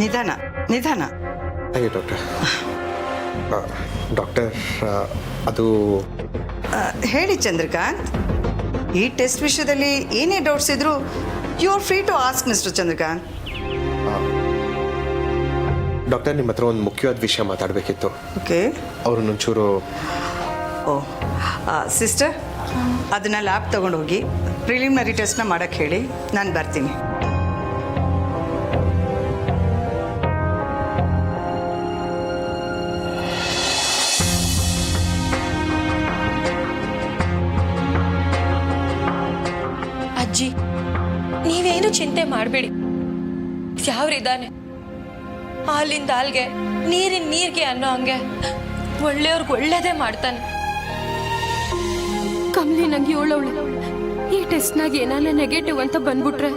ನಿಧಾನ ನಿಧಾನ. ಅಯ್ಯೋ ಡಾಕ್ಟರ್, ಡಾಕ್ಟರ್ ಅದು ಹೇಳಿ ಚಂದ್ರಕಾಂತ್, ಈ ಟೆಸ್ಟ್ ವಿಷಯದಲ್ಲಿ ಏನೇ ಡೌಟ್ಸ್ ಇದ್ರು you are free to ask mister Chandrakant. Doctor, ನಿಮ್ಮ ಹತ್ರ ಒಂದು ಮುಖ್ಯವಾದ ವಿಷಯ ಮಾತಾಡಬೇಕಿತ್ತು. ಓಕೆ. ಅವ್ರನ್ನೊಂಚೂರು ಸಿಸ್ಟರ್, ಅದನ್ನು ಲ್ಯಾಬ್ ತೊಗೊಂಡು ಹೋಗಿ ಪ್ರಿಲಿಮಿನರಿ ಟೆಸ್ಟ್ನ ಮಾಡೋಕ್ಕೆ ಹೇಳಿ, ನಾನು ಬರ್ತೀನಿ. ಅಜ್ಜಿ, ನೀವೇನು ಚಿಂತೆ ಮಾಡಬೇಡಿ. ಯಾವ್ರಿದ್ದಾನೆ ಹಾಲಿಂದ ಹಾಲ್ಗೆ, ನೀರಿನ ನೀರಿಗೆ ಅನ್ನೋ ಹಂಗೆ ಒಳ್ಳೆಯವ್ರಿಗೆ ಒಳ್ಳೇದೇ ಮಾಡ್ತಾನೆ. ಕಮ್ಲಿ ನಂಗೆ ಒಳ್ಳೊಳ್ಳೆ ಈ ಟೆಸ್ಟ್ನಾಗ ಏನಾನ ನೆಗೆಟಿವ್ ಅಂತ ಬಂದ್ಬಿಟ್ರೆ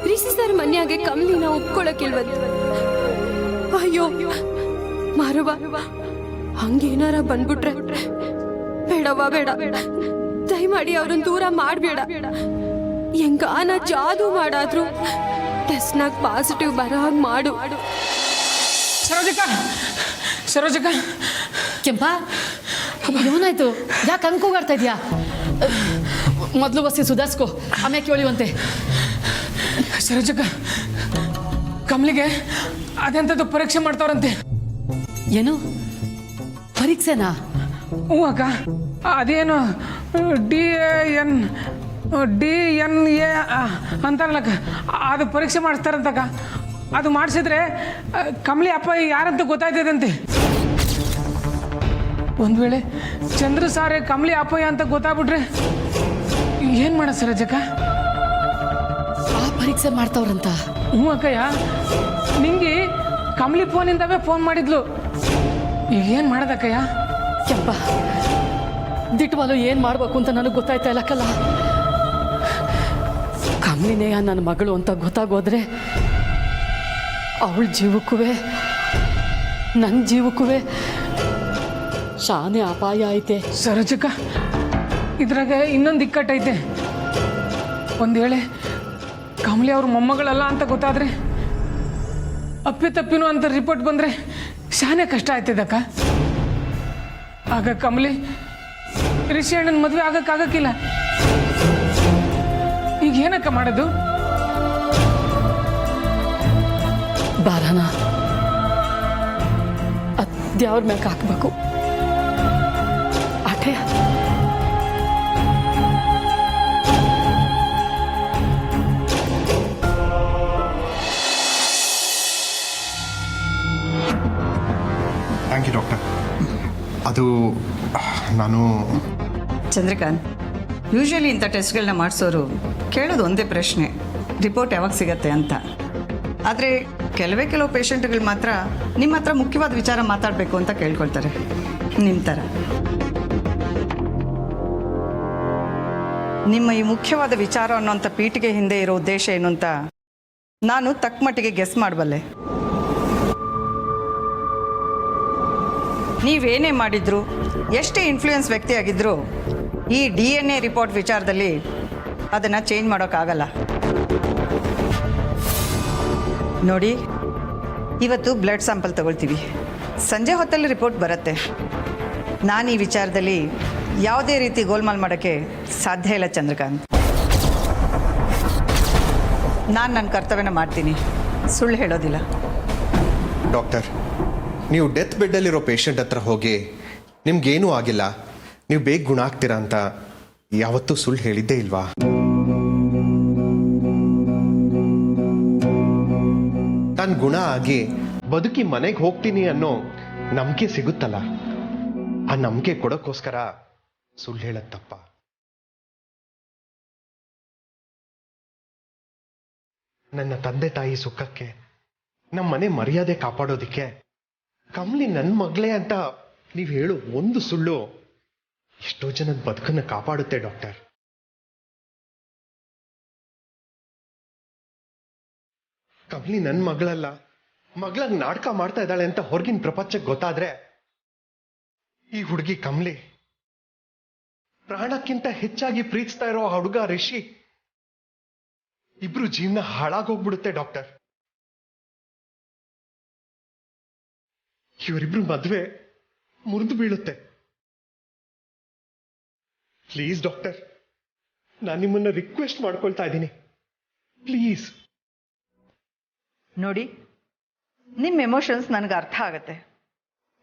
ರಿಷಿ ಸರ್ ಮನ್ಯಾಗೆ ಕಮ್ಲಿನ ಒಪ್ಕೊಳಕಿಲ್ವಂತ. ಅಯ್ಯೋ ಮಾರವ, ಹಂಗೇನಾರ ಬಂದ್ಬಿಟ್ರೆ ಬೇಡವಾ ಬೇಡ, ದಯಮಾಡಿ ಅವ್ರನ್ನ ದೂರ ಮಾಡಬೇಡ. ಹೆಂಗಾನ ಜಾದು ಮಾಡಾದ್ರು ಟೆಸ್ಟ್ನಾಗ ಪಾಸಿಟಿವ್ ಬರೋ ಹಾಗೆ ಮಾಡು. ಸರೋಜಕ್ಕ ಕೆಂಪ, ಏನಾಯ್ತು? ಯಾಕೆ ಅನ್ಕೋಗಾಡ್ತಾ ಇದೆಯಾ? ಮೊದಲು ಬಸ್ಸಿ ಸುಧಾರಿಸ್ಕೋ, ಆಮೇಲೆ ಕೇಳಿವಂತೆ. ಸರೋಜಕ್ಕ, ಕಮಲಿಗೆ ಅದೆಂಥದ್ದು ಪರೀಕ್ಷೆ ಮಾಡ್ತಾವ್ರಂತೆ. ಏನು ಪರೀಕ್ಷೆನಾ? ಹ್ಞೂ ಅಕ್ಕ, ಅದೇನು DNA ಅಂತಾರಲ್ಲಕ್ಕ, ಅದು ಪರೀಕ್ಷೆ ಮಾಡಿಸ್ತಾರಂತಕ್ಕ. ಅದು ಮಾಡಿಸಿದ್ರೆ ಕಮಲಿ ಅಪ್ಪ ಯಾರಂತ ಗೊತ್ತಾಯ್ತದಂತೆ. ಒಂದು ವೇಳೆ ಚಂದ್ರ ಸಾರೆ ಕಮಲಿ ಅಪ್ಪಯ್ಯ ಅಂತ ಗೊತ್ತಾಗ್ಬಿಟ್ರೆ ಏನು ಮಾಡ ಸರೋಜಕ್ಕ? ಆ ಪರೀಕ್ಷೆ ಮಾಡ್ತಾವ್ರಂತ? ಹ್ಞೂ ಅಕ್ಕಯ್ಯ, ನಿಂಗೆ ಕಮಲಿ ಫೋನಿಂದವೇ ಫೋನ್ ಮಾಡಿದ್ಲು. ಈಗ ಏನು ಮಾಡೋದಕ್ಕಯ್ಯ? ಕೆಂಪ, ದಿಟ್ವಾಲು ಏನು ಮಾಡಬೇಕು ಅಂತ ನನಗೆ ಗೊತ್ತಾಯ್ತಾ ಇಲ್ಲಕ್ಕಲ್ಲ. ಕಮಲಿನೇಯ ನನ್ನ ಮಗಳು ಅಂತ ಗೊತ್ತಾಗೋದ್ರೆ ಅವಳ ಜೀವಕ್ಕೂ ನನ್ನ ಜೀವಕ್ಕೂ ಶಾನೆ ಅಪಾಯ ಐತೆ. ಸರೋಜಕ್ಕ, ಇದ್ರಾಗ ಇನ್ನೊಂದು ಇಕ್ಕಟ್ಟೈತೆ. ಒಂದು ವೇಳೆ ಕಮಲಿ ಅವ್ರ ಮೊಮ್ಮಗಳಲ್ಲ ಅಂತ ಗೊತ್ತಾದ್ರೆ, ಅಪ್ಪಿ ಅಂತ ರಿಪೋರ್ಟ್ ಬಂದರೆ ಶಾನೆ ಕಷ್ಟ ಆಯ್ತದಕ್ಕ. ಆಗ ಕಮಲಿ ರಿಷಿ ಅಣ್ಣನ ಮದುವೆ ಆಗಕ್ಕಾಗಕ್ಕಿಲ್ಲ. ಈಗ ಏನಕ್ಕ ಮಾಡೋದು? ಬಾರನ ಅದ್ಯಾವ್ರ ಮ್ಯಾಕೆ ಹಾಕ್ಬೇಕು ಆಟೆ. Thank you doctor. ಅದು ನಾನು ಚಂದ್ರಕಾಂತ್, ಯೂಶ್ವಲಿ ಇಂಥ ಟೆಸ್ಟ್ಗಳನ್ನ ಮಾಡಿಸೋರು ಕೇಳೋದು ಒಂದೇ ಪ್ರಶ್ನೆ, ರಿಪೋರ್ಟ್ ಯಾವಾಗ ಸಿಗತ್ತೆ ಅಂತ. ಆದರೆ ಕೆಲವು ಪೇಷಂಟ್ಗಳು ಮಾತ್ರ ನಿಮ್ಮ ಹತ್ರ ಮುಖ್ಯವಾದ ವಿಚಾರ ಮಾತಾಡಬೇಕು ಅಂತ ಕೇಳ್ಕೊಳ್ತಾರೆ, ನಿಮ್ಮ ಥರ. ನಿಮ್ಮ ಈ ಮುಖ್ಯವಾದ ವಿಚಾರ ಅನ್ನೋಂಥ ಪೀಠಿಗೆ ಹಿಂದೆ ಇರೋ ಉದ್ದೇಶ ಏನು ಅಂತ ನಾನು ತಕ್ಕ ಮಟ್ಟಿಗೆ ಗೆಸ್ ಮಾಡಬಲ್ಲೆ. ನೀವೇನೇ ಮಾಡಿದ್ರು, ಎಷ್ಟೇ ಇನ್ಫ್ಲೂಯೆನ್ಸ್ ವ್ಯಕ್ತಿಯಾಗಿದ್ದರೂ ಈ DNA ರಿಪೋರ್ಟ್ ವಿಚಾರದಲ್ಲಿ ಅದನ್ನು ಚೇಂಜ್ ಮಾಡೋಕ್ಕಾಗಲ್ಲ. ನೋಡಿ, ಇವತ್ತು ಬ್ಲಡ್ ಸ್ಯಾಂಪಲ್ ತಗೊಳ್ತೀವಿ, ಸಂಜೆ ಹೊತ್ತಲ್ಲಿ ರಿಪೋರ್ಟ್ ಬರುತ್ತೆ. ನಾನು ಈ ವಿಚಾರದಲ್ಲಿ ಯಾವುದೇ ರೀತಿ ಗೋಲ್ಮಾಲ್ ಮಾಡೋಕ್ಕೆ ಸಾಧ್ಯ ಇಲ್ಲ ಚಂದ್ರಕಾಂತ್. ನಾನು ನನ್ನ ಕರ್ತವ್ಯನ ಮಾಡ್ತೀನಿ, ಸುಳ್ಳು ಹೇಳೋದಿಲ್ಲ. ಡಾಕ್ಟರ್, ನೀವು ಡೆತ್ ಬೆಡ್ಡಲ್ಲಿರೋ ಪೇಷಂಟ್ ಹತ್ರ ಹೋಗಿ ನಿಮ್ಗೇನೂ ಆಗಿಲ್ಲ, ನೀವು ಬೇಗ ಗುಣ ಆಗ್ತೀರಾ ಅಂತ ಯಾವತ್ತೂ ಸುಳ್ಳು ಹೇಳಿದ್ದೇ ಇಲ್ವಾ? ನಾನು ಗುಣ ಆಗಿ ಬದುಕಿ ಮನೆಗೆ ಹೋಗ್ತೀನಿ ಅನ್ನೋ ನಂಬಿಕೆ ಸಿಗುತ್ತಲ್ಲ, ಆ ನಂಬಿಕೆ ಕೊಡೋಕ್ಕೋಸ್ಕರ ಸುಳ್ಳು ಹೇಳೋದು ತಪ್ಪ? ನನ್ನ ತಂದೆ ತಾಯಿ ಸುಖಕ್ಕೆ, ನಮ್ಮ ಮನೆ ಮರ್ಯಾದೆ ಕಾಪಾಡೋದಿಕ್ಕೆ ಕಮಲಿ ನನ್ನ ಮಗಳೇ ಅಂತ ನೀವು ಹೇಳು ಒಂದು ಸುಳ್ಳು ಎಷ್ಟೋ ಜನದ ಬದುಕನ್ನು ಕಾಪಾಡುತ್ತೆ ಡಾಕ್ಟರ್. ಕಮಲಿ ನನ್ನ ಮಗಳಲ್ಲ, ಮಗಳಾಗ ನಾಟಕ ಮಾಡ್ತಾ ಇದ್ದಾಳೆ ಅಂತ ಹೊರಗಿನ ಪ್ರಪಂಚಕ್ಕೆ ಗೊತ್ತಾದ್ರೆ ಈ ಹುಡುಗಿ ಕಮಲಿ ಪ್ರಾಣಕ್ಕಿಂತ ಹೆಚ್ಚಾಗಿ ಪ್ರೀತಿಸ್ತಾ ಇರೋ ಆ ಹುಡುಗ ರಿಷಿ ಇಬ್ರು ಜೀವನ ಹಾಳಾಗೋಗ್ಬಿಡುತ್ತೆ ಡಾಕ್ಟರ್. ಇವರಿಬ್ರು ಮದುವೆ ಮುರಿದು ಬೀಳುತ್ತೆ. ಪ್ಲೀಸ್ ಡಾಕ್ಟರ್, ನಾನು ನಿಮ್ಮನ್ನ ರಿಕ್ವೆಸ್ಟ್ ಮಾಡ್ಕೊಳ್ತಾ ಇದ್ದೀನಿ, ಪ್ಲೀಸ್. ನೋಡಿ, ನಿಮ್ಮ ಎಮೋಷನ್ಸ್ ನನಗೆ ಅರ್ಥ ಆಗುತ್ತೆ.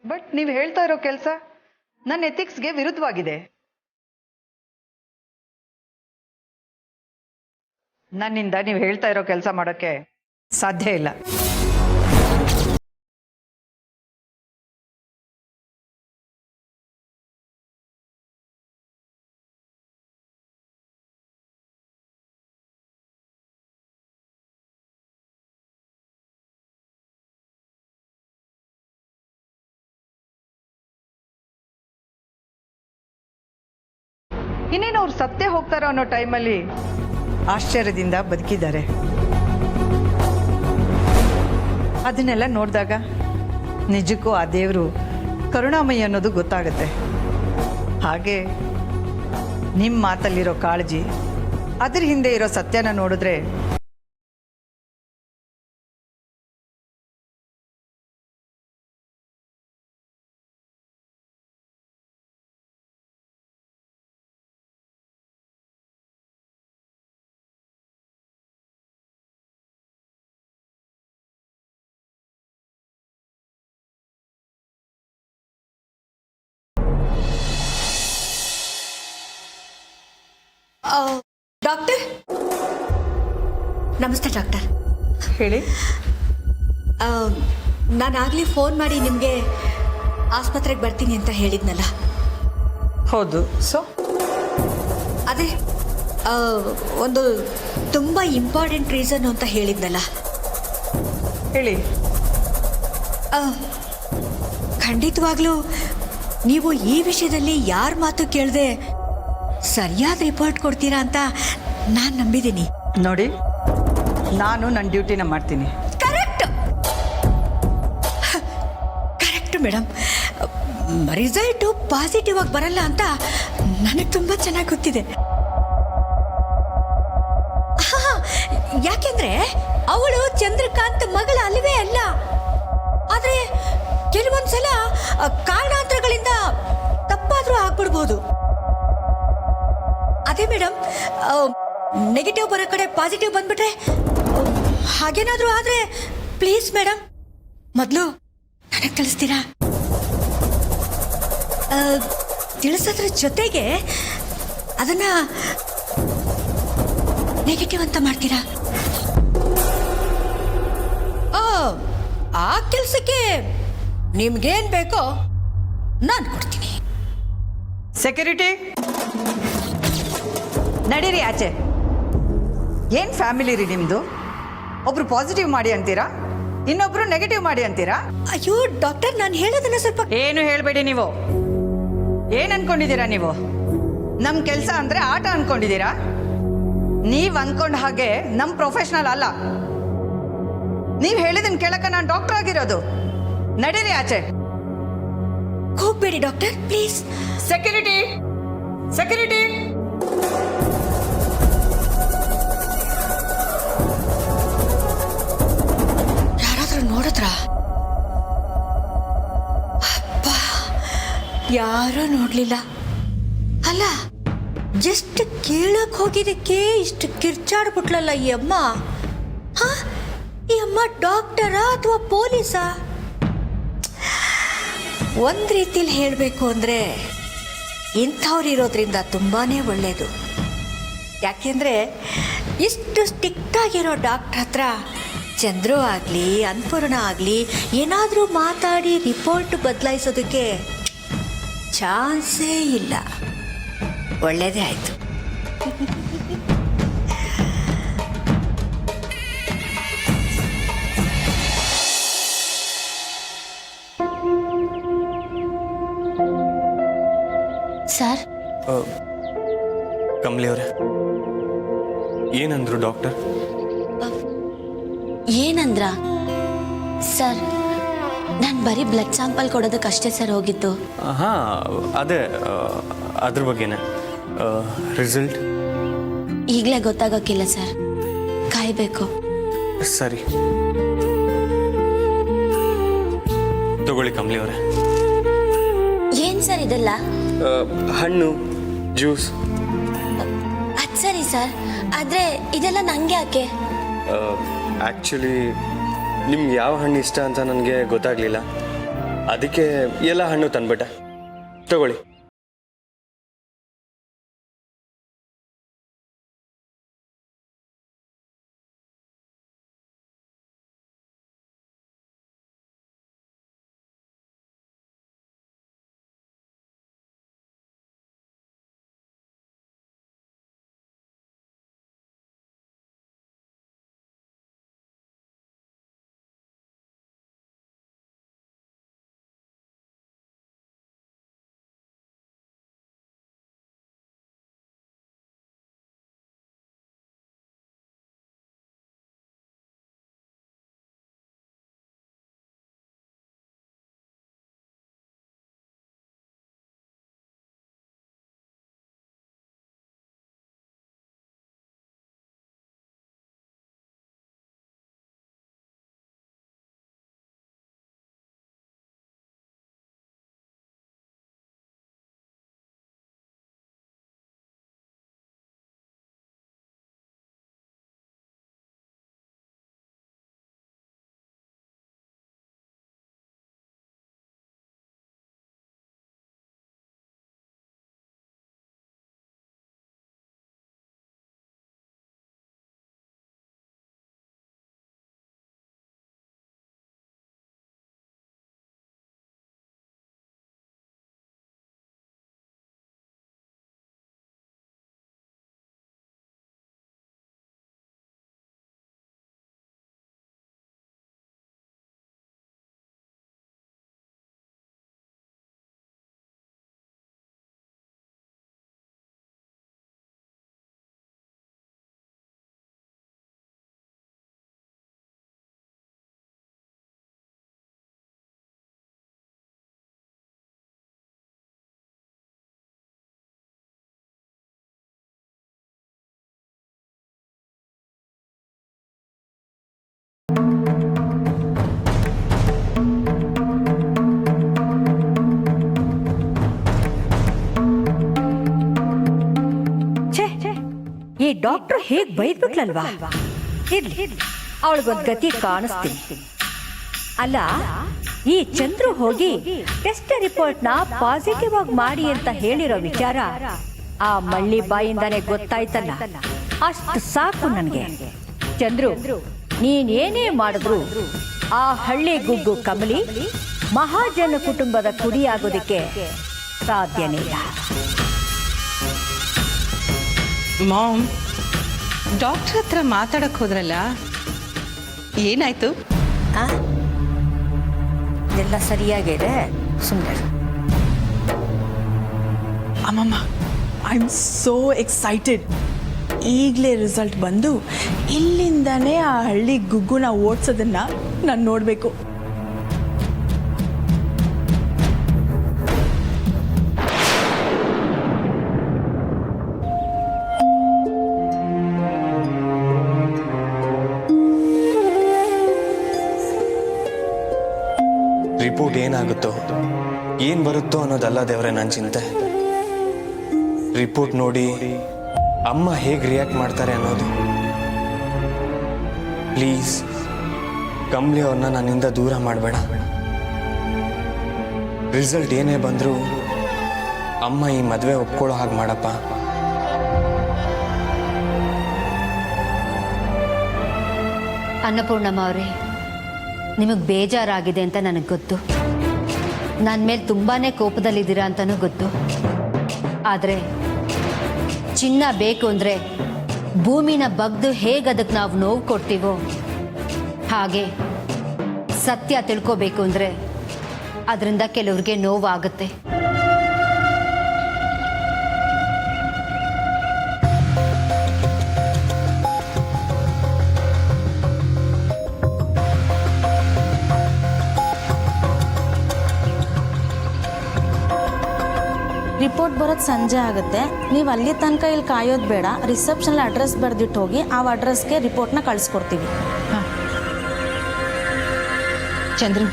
ಬಟ್ ನೀವು ಹೇಳ್ತಾ ಇರೋ ಕೆಲಸ ನನ್ನ ಎಥಿಕ್ಸ್ಗೆ ವಿರುದ್ಧವಾಗಿದೆ. ನನ್ನಿಂದ ನೀವು ಹೇಳ್ತಾ ಇರೋ ಕೆಲಸ ಮಾಡೋಕ್ಕೆ ಸಾಧ್ಯ ಇಲ್ಲ. ಇನ್ನೇನು ಅವ್ರು ಸತ್ತೇ ಹೋಗ್ತಾರೋ ಅನ್ನೋ ಟೈಮಲ್ಲಿ ಆಶ್ಚರ್ಯದಿಂದ ಬದುಕಿದ್ದಾರೆ. ಅದನ್ನೆಲ್ಲ ನೋಡಿದಾಗ ನಿಜಕ್ಕೂ ಆ ದೇವರು ಕರುಣಾಮಯಿ ಅನ್ನೋದು ಗೊತ್ತಾಗುತ್ತೆ. ಹಾಗೆ ನಿಮ್ಮ ಮಾತಲ್ಲಿರೋ ಕಾಳಜಿ, ಅದ್ರ ಹಿಂದೆ ಇರೋ ಸತ್ಯನ ನೋಡಿದ್ರೆ ಡಾಕ್ಟರ್, ನಮಸ್ತೆ ಡಾಕ್ಟರ್. ಹೇಳಿ. ನಾನಾಗಲೇ ಫೋನ್ ಮಾಡಿ ನಿಮಗೆ ಆಸ್ಪತ್ರೆಗೆ ಬರ್ತೀನಿ ಅಂತ ಹೇಳಿದ್ನಲ್ಲ. ಹೌದು. ಸೊ ಅದೇ ಒಂದು ತುಂಬ ಇಂಪಾರ್ಟೆಂಟ್ ರೀಸನ್ ಅಂತ ಹೇಳಿದ್ನಲ್ಲ. ಹೇಳಿ. ಖಂಡಿತವಾಗ್ಲೂ ನೀವು ಈ ವಿಷಯದಲ್ಲಿ ಯಾರ ಮಾತು ಕೇಳದೆ ಸರಿಯಾದ ರಿಪೋರ್ಟ್ ಕೊಡ್ತೀರಾ ಅಂತ ನಾನು ನಂಬಿದ್ದೀನಿ. ನೋಡಿ, ನಾನು ನನ್ನ ಡ್ಯೂಟಿನ ಮಾಡ್ತೀನಿ. Correct madam. ರಿಸಲ್ಟು ಪಾಸಿಟಿವ್ ಆಗಿ ಬರಲ್ಲ ಅಂತ ನನಗೆ ತುಂಬ ಚೆನ್ನಾಗಿ ಗೊತ್ತಿದೆ. ಯಾಕೆಂದ್ರೆ ಅವಳು ಚಂದ್ರಕಾಂತ್ ಮಗಳ ಅಲ್ಲವೇ ಅಲ್ಲ. ಆದರೆ ಕೆಲವೊಂದ್ಸಲ ಕಾರಣಾಂತರಗಳಿಂದ ತಪ್ಪಾದ್ರೂ ಆಗ್ಬಿಡ್ಬೋದು. ಅದೇ ಮೇಡಮ್, ನೆಗೆಟಿವ್ ಬರೋ ಕಡೆ ಪಾಸಿಟಿವ್ ಬಂದ್ಬಿಟ್ರೆ, ಹಾಗೇನಾದ್ರೂ ಆದ್ರೆ ಪ್ಲೀಸ್ ಮೇಡಮ್ ಮೊದಲು ನನಗೆ ತಿಳಿಸ್ತೀರಾ? ತಿಳಿಸೋದ್ರ ಜೊತೆಗೆ ಅದನ್ನ ನೆಗೆಟಿವ್ ಅಂತ ಮಾಡ್ತೀರಾ? ಆ ಕೆಲಸಕ್ಕೆ ನಿಮ್ಗೇನ್ ಬೇಕೋ ನಾನು ಕೊಡ್ತೀನಿ. ಸೆಕ್ಯೂರಿಟಿ, ನಡೀರಿ ಆಚೆ. ಏನು ಫ್ಯಾಮಿಲಿ ರೀ ನಿಮ್ಮದು? ಒಬ್ರು ಪಾಸಿಟಿವ್ ಮಾಡಿ ಅಂತೀರಾ, ಇನ್ನೊಬ್ರು ನೆಗೆಟಿವ್ ಮಾಡಿ ಅಂತೀರಾ? ಅಯ್ಯೋ ಡಾಕ್ಟರ್, ನಾನು ಹೇಳೋದನ್ನ ಸ್ವಲ್ಪ ಏನು ಹೇಳಬೇಡಿ. ನೀವು ಏನು ಅನ್ಕೊಂಡಿದ್ದೀರಾ? ನೀವು ನಮ್ಮ ಕೆಲಸ ಅಂದರೆ ಆಟ ಅನ್ಕೊಂಡಿದ್ದೀರಾ? ನೀವು ಅನ್ಕೊಂಡ ಹಾಗೆ ನಮ್ಮ ಪ್ರೊಫೆಷನಲ್ ಅಲ್ಲ. ನೀವು ಹೇಳಿದನ್ನು ಕೇಳಕ್ಕೆ ನಾನು ಡಾಕ್ಟರ್ ಆಗಿರೋದು. ನಡೀರಿ ಆಚೆ. ಹೋಗ್ಬೇಡಿ ಡಾಕ್ಟರ್, ಪ್ಲೀಸ್. Security, security. ಯಾರಾದ್ರೂ ನೋಡಿದ್ರ? ಅಪ್ಪ, ಯಾರೂ ನೋಡ್ಲಿಲ್ಲ. ಅಲ್ಲ, ಜಸ್ಟ್ ಕೇಳಕ್ ಹೋಗಿದ್ದಕ್ಕೆ ಇಷ್ಟು ಕಿರ್ಚಾಡ್ಬಿಟ್ಲಲ್ಲ ಈ ಅಮ್ಮ. ಈ ಅಮ್ಮ ಡಾಕ್ಟರಾ ಅಥವಾ ಪೊಲೀಸಾ? ಒಂದ್ ರೀತಿಲಿ ಹೇಳಬೇಕು ಅಂದ್ರೆ ಇಂಥವ್ರು ಇರೋದ್ರಿಂದ ತುಂಬಾನೇ ಒಳ್ಳೇದು. ಯಾಕೆಂದ್ರೆ ಇಷ್ಟು ಸ್ಟ್ರಿಕ್ಟ್ ಆಗಿರೋ ಡಾಕ್ಟರ್ ಹತ್ರ ಚಂದ್ರು ಆಗಲಿ ಅನ್ನಪೂರ್ಣ ಆಗಲಿ ಏನಾದರೂ ಮಾತಾಡಿ ರಿಪೋರ್ಟ್ ಬದಲಾಯಿಸೋದಕ್ಕೆ ಚಾನ್ಸೇ ಇಲ್ಲ. ಒಳ್ಳೇದೇ ಆಯಿತು. ಸರ್, ಕಮಲಿ ಅವರೇ, ಏನಂದ್ರು ಡಾಕ್ಟರ್? ಏನಂದ್ರ ಸರ್, ನಾನು ಬರೀ ಬ್ಲಡ್ ಸ್ಯಾಂಪಲ್ ಕೊಡೋದಕ್ಕಷ್ಟೇ ಸರ್ ಹೋಗಿದ್ದು. ಹಾಂ, ಅದೇ ಅದ್ರ ಬಗ್ಗೆನೇ. ರಿಸಲ್ಟ್ ಈಗಲೇ ಗೊತ್ತಾಗೋಕ್ಕಿಲ್ಲ ಸರ್, ಕಾಯಬೇಕು. ಸರಿ. ತಗೊಳ್ಳಿ ಕಮಲಿ ಅವರೇ. ಏನ್ ಸರ್ ಇದೆಲ್ಲ? ಹಣ್ಣು, ಜ್ಯೂಸ್. ಅದ್ ಸರಿ ಸರ್, ಆದ್ರೆ ಇದೆಲ್ಲ ನಂಗೆ ಯಾಕೆ? ಆ್ಯಕ್ಚುಲಿ ನಿಮ್ಗೆ ಯಾವ ಹಣ್ಣು ಇಷ್ಟ ಅಂತ ನನಗೆ ಗೊತ್ತಾಗಲಿಲ್ಲ, ಅದಕ್ಕೆ ಎಲ್ಲ ಹಣ್ಣು ತಂದ್ಬಿಟ್ಟೆ. ತಗೊಳ್ಳಿ. ಈ ಡಾಕ್ಟರ್ ಹೇಗ್ ಬೈದ್ಬಿಟ್ಲಲ್ವಾ? ಇರ್ಲಿ, ಅವಳಿಗೊಂದು ಗತಿ ಕಾಣಿಸ್ತೀನಿ. ಅಲ್ಲ, ಈ ಚಂದ್ರು ಹೋಗಿ ಟೆಸ್ಟ್ ರಿಪೋರ್ಟ್ನ ಪಾಸಿಟಿವ್ ಆಗಿ ಮಾಡಿ ಅಂತ ಹೇಳಿರೋ ವಿಚಾರ ಆ ಮಳ್ಳಿ ಬಾಯಿಂದಾನೆ ಗೊತ್ತಾಯ್ತಲ್ಲ, ಅಷ್ಟು ಸಾಕು ನನಗೆ. ಚಂದ್ರು, ನೀನೇನೇ ಮಾಡಿದ್ರು ಆ ಹಳ್ಳಿ ಗುಗ್ಗು ಕಮಲಿ ಮಹಾಜನ ಕುಟುಂಬದ ಕುಡಿಯಾಗೋದಕ್ಕೆ ಸಾಧ್ಯನೇ ಇಲ್ಲ. ಮಾಮ್, ಡಾಕ್ಟರ್ ಹತ್ರ ಮಾತಾಡಕ್ ಹೋದ್ರಲ್ಲ, ಏನಾಯ್ತು? ಎಲ್ಲ ಸರಿಯಾಗಿದೆ, ಸುಂದರ್. ಅಮ್ಮಮ್ಮ, ಐ ಆಮ್ ಸೋ ಎಕ್ಸೈಟೆಡ್. ಈಗಲೇ ರಿಸಲ್ಟ್ ಬಂದು ಇಲ್ಲಿಂದಾನೇ ಆ ಹಳ್ಳಿ ಗುಗ್ಗುನ ಓಡಿಸೋದನ್ನ ನಾನು ನೋಡಬೇಕು. ರಿಪೋರ್ಟ್ ಏನಾಗುತ್ತೋ ಏನು ಬರುತ್ತೋ ಅನ್ನೋದಲ್ಲ ದೇವ್ರೆ ನನ್ನ ಚಿಂತೆ. ರಿಪೋರ್ಟ್ ನೋಡಿ ಅಮ್ಮ ಹೇಗೆ ರಿಯಾಕ್ಟ್ ಮಾಡ್ತಾರೆ ಅನ್ನೋದು. ಪ್ಲೀಸ್ ಕಮಲಿ ಅವ್ರನ್ನ ನನ್ನಿಂದ ದೂರ ಮಾಡಬೇಡ. ರಿಸಲ್ಟ್ ಏನೇ ಬಂದರೂ ಅಮ್ಮ ಈ ಮದುವೆ ಒಪ್ಕೊಳ್ಳೋ ಹಾಗೆ ಮಾಡಪ್ಪ. ಅನ್ನಪೂರ್ಣಮ್ಮ ಅವರೇ, ನಿಮಗೆ ಬೇಜಾರಾಗಿದೆ ಅಂತ ನನಗೆ ಗೊತ್ತು. ನನ್ನ ಮೇಲೆ ತುಂಬಾ ಕೋಪದಲ್ಲಿದ್ದೀರಾ ಅಂತಲೂ ಗೊತ್ತು. ಆದರೆ ಚಿನ್ನ ಬೇಕು ಅಂದರೆ ಭೂಮಿನ ಬಗ್ದು ಹೇಗೆ ಅದಕ್ಕೆ ನಾವು ನೋವು ಕೊಡ್ತೀವೋ ಹಾಗೆ ಸತ್ಯ ತಿಳ್ಕೋಬೇಕು ಅಂದರೆ ಅದರಿಂದ ಕೆಲವ್ರಿಗೆ ನೋವಾಗುತ್ತೆ. ರಿಪೋರ್ಟ್ ಬರೋದು ಸಂಜೆ ಆಗುತ್ತೆ. ನೀವು ಅಲ್ಲಿ ತನಕ ಇಲ್ಲಿ ಕಾಯೋದು ಬೇಡ. ರಿಸೆಪ್ಷನಲ್ಲಿ ಅಡ್ರೆಸ್ ಬರೆದಿಟ್ಟು ಹೋಗಿ, ಆ ಅಡ್ರೆಸ್ಗೆ ರಿಪೋರ್ಟ್ನ ಕಳಿಸ್ಕೊಡ್ತೀವಿ. ಚಂದ್ರು,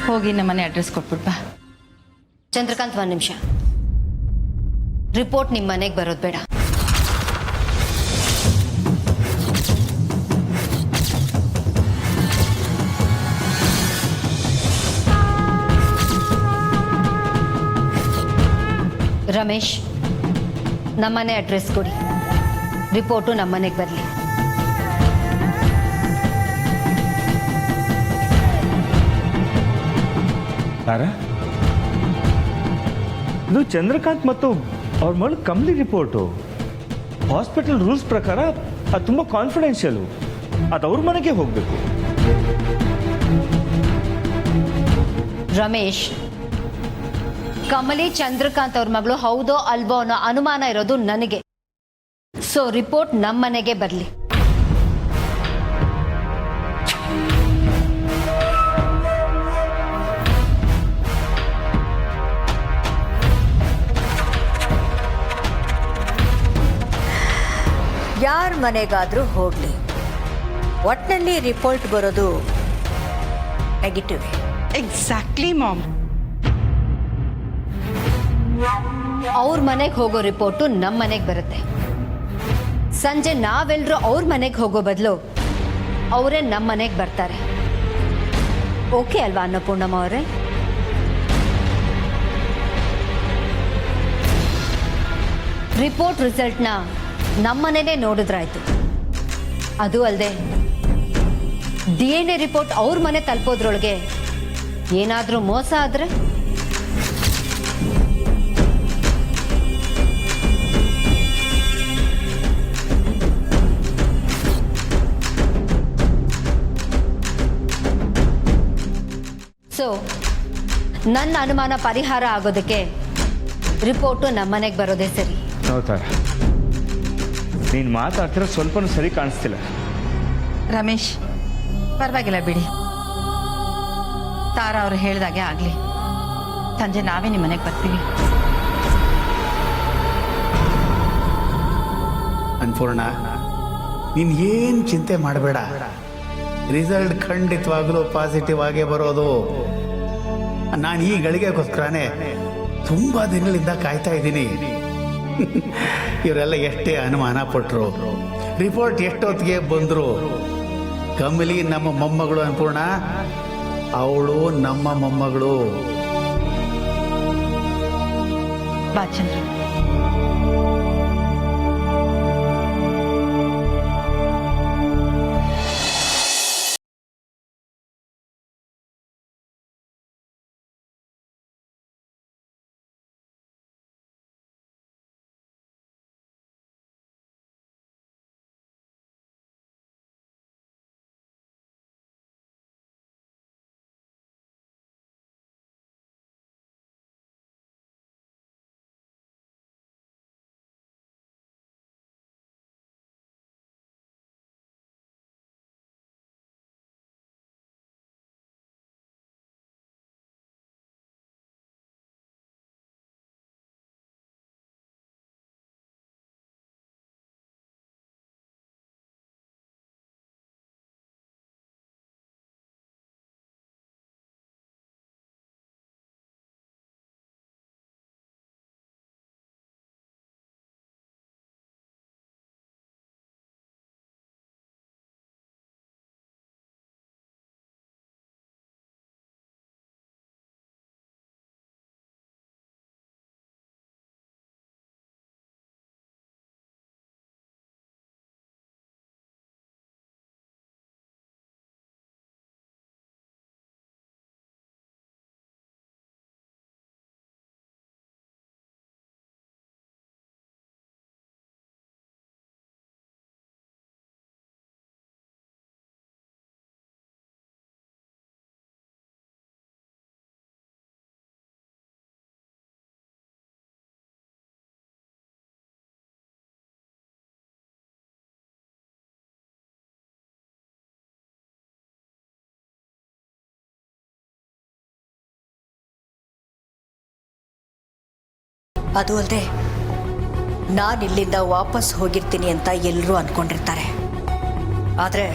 ಹೋಗಿ ನಮ್ಮನೆ ಅಡ್ರೆಸ್ ಕೊಟ್ಬಿಡ್ಬಾ. ಚಂದ್ರಕಾಂತ್, ಒಂದು ನಿಮಿಷ. ರಿಪೋರ್ಟ್ ನಿಮ್ಮ ಮನೆಗೆ ಬರೋದು ಬೇಡ. ರಮೇಶ್, ನಮ್ಮನೆ ಅಡ್ರೆಸ್ ಕೊಡಿ. ರಿಪೋರ್ಟು ನಮ್ಮನೆಗೆ ಬರಲಿ. ಇದು ಚಂದ್ರಕಾಂತ್ ಮತ್ತು ಅವ್ರ ಮಗಳು ಕಮ್ಲಿ ರಿಪೋರ್ಟು. ಹಾಸ್ಪಿಟಲ್ ರೂಲ್ಸ್ ಪ್ರಕಾರ ಅದು ತುಂಬ ಕಾನ್ಫಿಡೆನ್ಷಿಯಲು. ಅದು ಅವ್ರ ಮನೆಗೆ ಹೋಗಬೇಕು. ರಮೇಶ್, ಕಮಲಿ ಚಂದ್ರಕಾಂತ್ ಅವ್ರ ಮಗಳು ಹೌದೋ ಅಲ್ವೋ ಅನ್ನೋ ಅನುಮಾನ ಇರೋದು ನನಗೆ. ಸೊ ರಿಪೋರ್ಟ್ ನಮ್ಮನೆಗೆ ಬರಲಿ. ಯಾರ ಮನೆಗಾದರೂ ಹೋಗಲಿ, ಒಟ್ಟಿನಲ್ಲಿ ರಿಪೋರ್ಟ್ ಬರೋದು ನೆಗೆಟಿವ್. Exactly ma'am. ಅವ್ರ ಮನೆಗೆ ಹೋಗೋ ರಿಪೋರ್ಟು ನಮ್ಮ ಮನೆಗೆ ಬರುತ್ತೆ. ಸಂಜೆ ನಾವೆಲ್ಲರೂ ಅವ್ರ ಮನೆಗೆ ಹೋಗೋ ಬದಲು ಅವರೇ ನಮ್ಮ ಮನೆಗೆ ಬರ್ತಾರೆ. ಓಕೆ ಅಲ್ವಾ ಅನ್ನಪೂರ್ಣಮ್ಮ ಅವರೇ? ರಿಪೋರ್ಟ್ ರಿಸಲ್ಟ್ನ ನಮ್ಮನೇನೆ ನೋಡಿದ್ರಾಯ್ತು. ಅದು ಅಲ್ಲದೆ DNA ರಿಪೋರ್ಟ್ ಅವ್ರ ಮನೆ ತಲುಪೋದ್ರೊಳಗೆ ಏನಾದರೂ ಮೋಸ ಆದರೆ ಸೊ ನನ್ನ ಅನುಮಾನ ಪರಿಹಾರ ಆಗೋದಕ್ಕೆ ರಿಪೋರ್ಟು ನಮ್ಮನೆಗೆ ಬರೋದೇ ಸರಿ. ಹೌದಾ? ನೀನು ಮಾತಾಡ್ತಿರೋ ಸ್ವಲ್ಪನೂ ಸರಿ ಕಾಣಿಸ್ತಿಲ್ಲ. ರಮೇಶ್, ಪರವಾಗಿಲ್ಲ ಬಿಡಿ. ತಾರಾ ಅವ್ರು ಹೇಳ್ದಾಗೆ ಆಗಲಿ. ಸಂಜೆ ನಾವೇ ನಿಮ್ಮ ಮನೆಗೆ ಬರ್ತೀವಿ. ಅನ್ಪೂರ್ಣ, ನೀನು ಏನು ಚಿಂತೆ ಮಾಡಬೇಡ. ರಿಸಲ್ಟ್ ಖಂಡಿತವಾಗಲೂ ಪಾಸಿಟಿವ್ ಆಗೇ ಬರೋದು. ನಾನು ಈ ಗಳಿಗೆಗೋಸ್ಕರನೇ ತುಂಬ ದಿನಗಳಿಂದ ಕಾಯ್ತಾ ಇದ್ದೀನಿ. ಇವರೆಲ್ಲ ಎಷ್ಟೇ ಅನುಮಾನ ಪಟ್ಟರು, ರಿಪೋರ್ಟ್ ಎಷ್ಟೊತ್ತಿಗೆ ಬಂದರು. ಕಮಲಿ ನಮ್ಮ ಮೊಮ್ಮಗಳು ಅನ್ಪೂರ್ಣ, ಅವಳು ನಮ್ಮ ಮೊಮ್ಮಗಳು. ಬಾ ಚಂದ್ರ. ಅದು ಅಲ್ಲದೆ ನಾನು ಇಲ್ಲಿಂದ ವಾಪಸ್ ಹೋಗಿರ್ತೀನಿ ಅಂತ ಎಲ್ಲರೂ ಅಂದ್ಕೊಂಡಿರ್ತಾರೆ. ಆದರೆ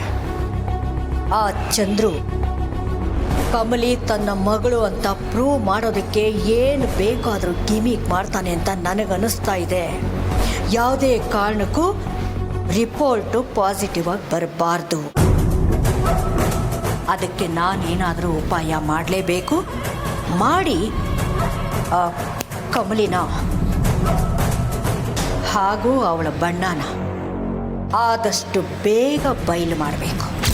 ಆ ಚಂದ್ರು ಕಮಲಿ ತನ್ನ ಮಗಳು ಅಂತ ಪ್ರೂವ್ ಮಾಡೋದಕ್ಕೆ ಏನು ಬೇಕಾದರೂ ಗಿಮಿಕ್ ಮಾಡ್ತಾನೆ ಅಂತ ನನಗನ್ನಿಸ್ತಾ ಇದೆ. ಯಾವುದೇ ಕಾರಣಕ್ಕೂ ರಿಪೋರ್ಟು ಪಾಸಿಟಿವ್ ಆಗಿ ಬರಬಾರ್ದು. ಅದಕ್ಕೆ ನಾನೇನಾದರೂ ಉಪಾಯ ಮಾಡಲೇಬೇಕು. ಮಾಡಿ ಆ ಕಮಲಿನ ಹಾಗೂ ಅವಳ ಬಣ್ಣನ ಆದಷ್ಟು ಬೇಗ ಬಯಲು ಮಾಡಬೇಕು.